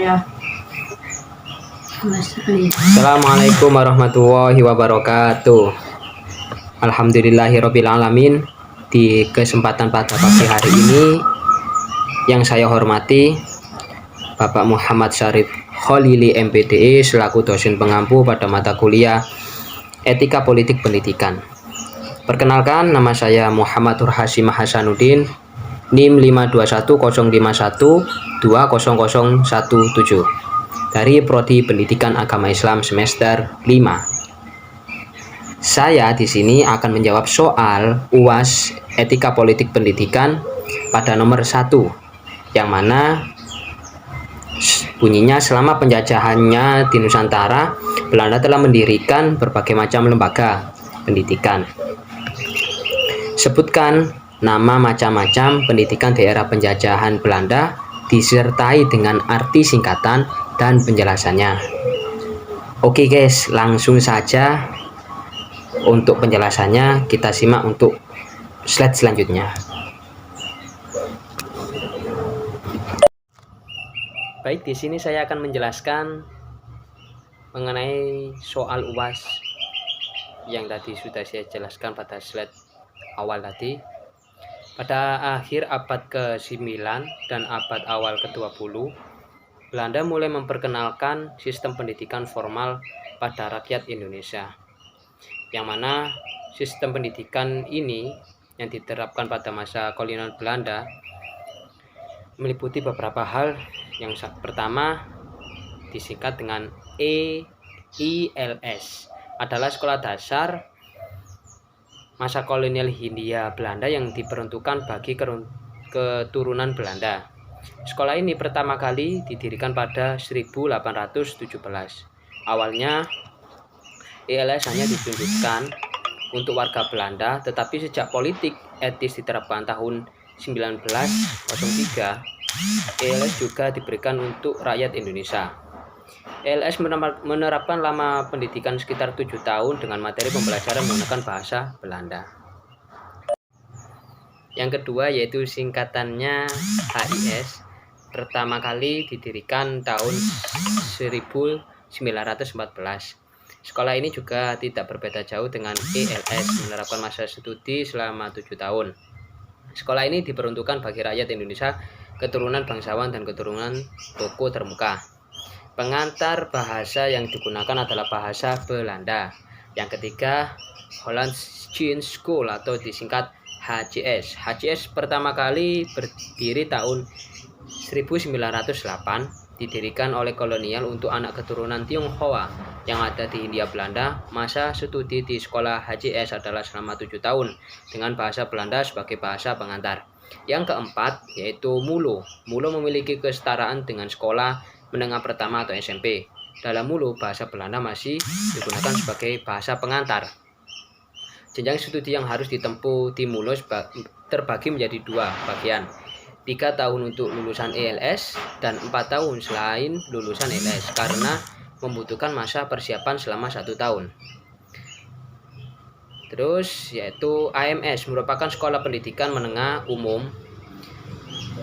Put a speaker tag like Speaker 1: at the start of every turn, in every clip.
Speaker 1: saya.
Speaker 2: Assalamualaikum warahmatullahi wabarakatuh. Alhamdulillahirabbil alamin. Di kesempatan pada pagi hari ini yang saya hormati Bapak Muhammad Syarif Kholili MPDE selaku dosen pengampu pada mata kuliah Etika Politik Pendidikan. Perkenalkan, nama saya Muhammad Nur Hasyim Hasanuddin, NIM 52105120017 dari Prodi Pendidikan Agama Islam semester 5. Saya di sini akan menjawab soal UAS Etika Politik Pendidikan pada nomor 1, yang mana bunyinya selama penjajahannya di Nusantara, Belanda telah mendirikan berbagai macam lembaga pendidikan. Sebutkan nama macam-macam pendidikan daerah penjajahan Belanda disertai dengan arti singkatan dan penjelasannya. Oke guys, langsung saja untuk penjelasannya kita simak untuk slide selanjutnya. Baik, di sini saya akan menjelaskan mengenai soal UAS yang tadi sudah saya jelaskan pada slide awal tadi. Pada akhir abad ke-9 dan abad awal ke-20, Belanda mulai memperkenalkan sistem pendidikan formal pada rakyat Indonesia, yang mana sistem pendidikan ini yang diterapkan pada masa kolonial Belanda meliputi beberapa hal. Yang pertama disingkat dengan EILS, adalah sekolah dasar masa kolonial Hindia Belanda yang diperuntukkan bagi keturunan Belanda. Sekolah ini pertama kali didirikan pada 1817. Awalnya ELS hanya ditunjukkan untuk warga Belanda, tetapi sejak politik etis diterapkan tahun 1903, ELS juga diberikan untuk rakyat Indonesia. ELS menerapkan lama pendidikan sekitar 7 tahun dengan materi pembelajaran menggunakan bahasa Belanda. Yang kedua yaitu singkatannya HIS, pertama kali didirikan tahun 1914. Sekolah ini juga tidak berbeda jauh dengan ELS, menerapkan masa studi selama 7 tahun. Sekolah ini diperuntukkan bagi rakyat Indonesia, keturunan bangsawan dan keturunan toko termuka. Pengantar bahasa yang digunakan adalah bahasa Belanda. Yang ketiga, Hollandse School atau disingkat HCS. HCS pertama kali berdiri tahun 1908, didirikan oleh kolonial untuk anak keturunan Tionghoa yang ada di Hindia Belanda. Masa studi di sekolah HCS adalah selama 7 tahun dengan bahasa Belanda sebagai bahasa pengantar. Yang keempat yaitu MULO. MULO memiliki kesetaraan dengan sekolah menengah pertama atau SMP. Dalam MULO, bahasa Belanda masih digunakan sebagai bahasa pengantar. Jenjang studi yang harus ditempuh di MULO terbagi menjadi 2 bagian. 3 tahun untuk lulusan ELS dan 4 tahun selain lulusan ELS, karena membutuhkan masa persiapan selama 1 tahun. Terus yaitu AMS, merupakan sekolah pendidikan menengah umum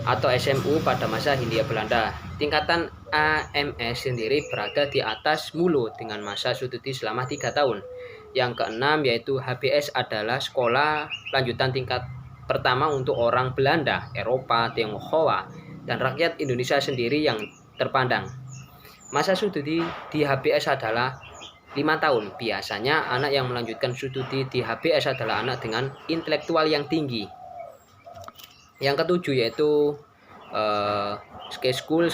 Speaker 2: atau SMU pada masa Hindia Belanda. Tingkatan AMS sendiri berada di atas MULO dengan masa studi selama 3 tahun. Yang keenam yaitu HBS, adalah sekolah lanjutan tingkat pertama untuk orang Belanda, Eropa, Tionghoa, dan rakyat Indonesia sendiri yang terpandang. Masa studi di HBS adalah 5 tahun. Biasanya anak yang melanjutkan studi di HBS adalah anak dengan intelektual yang tinggi. Yang ketujuh yaitu Ski School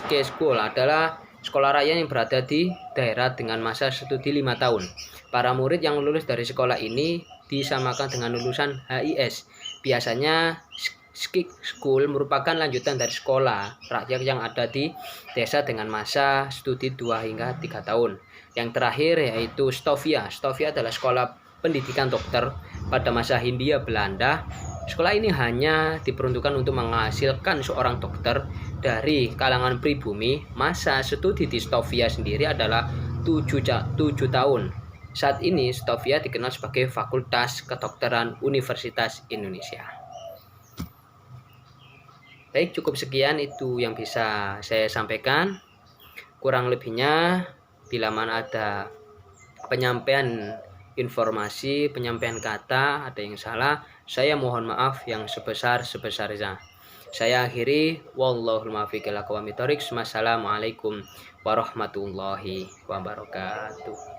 Speaker 2: adalah sekolah rakyat yang berada di daerah dengan masa studi 5 tahun. Para murid yang lulus dari sekolah ini disamakan dengan lulusan HIS. Biasanya Ski School merupakan lanjutan dari sekolah rakyat yang ada di desa dengan masa studi 2 hingga 3 tahun. Yang terakhir yaitu Stovia. Stovia adalah sekolah pendidikan dokter pada masa Hindia Belanda. Sekolah ini hanya diperuntukkan untuk menghasilkan seorang dokter dari kalangan pribumi. Masa studi di Stovia sendiri adalah 7 tahun. Saat ini Stovia dikenal sebagai Fakultas Kedokteran Universitas Indonesia. Baik, cukup sekian itu yang bisa saya sampaikan. Kurang lebihnya, bila mana ada penyampaian informasi, penyampaian kata ada yang salah, saya mohon maaf yang sebesar-besarnya. Saya akhiri, wallahul muwaffiq ila aqwamit thoriq. Wassalamualaikum warahmatullahi wabarakatuh.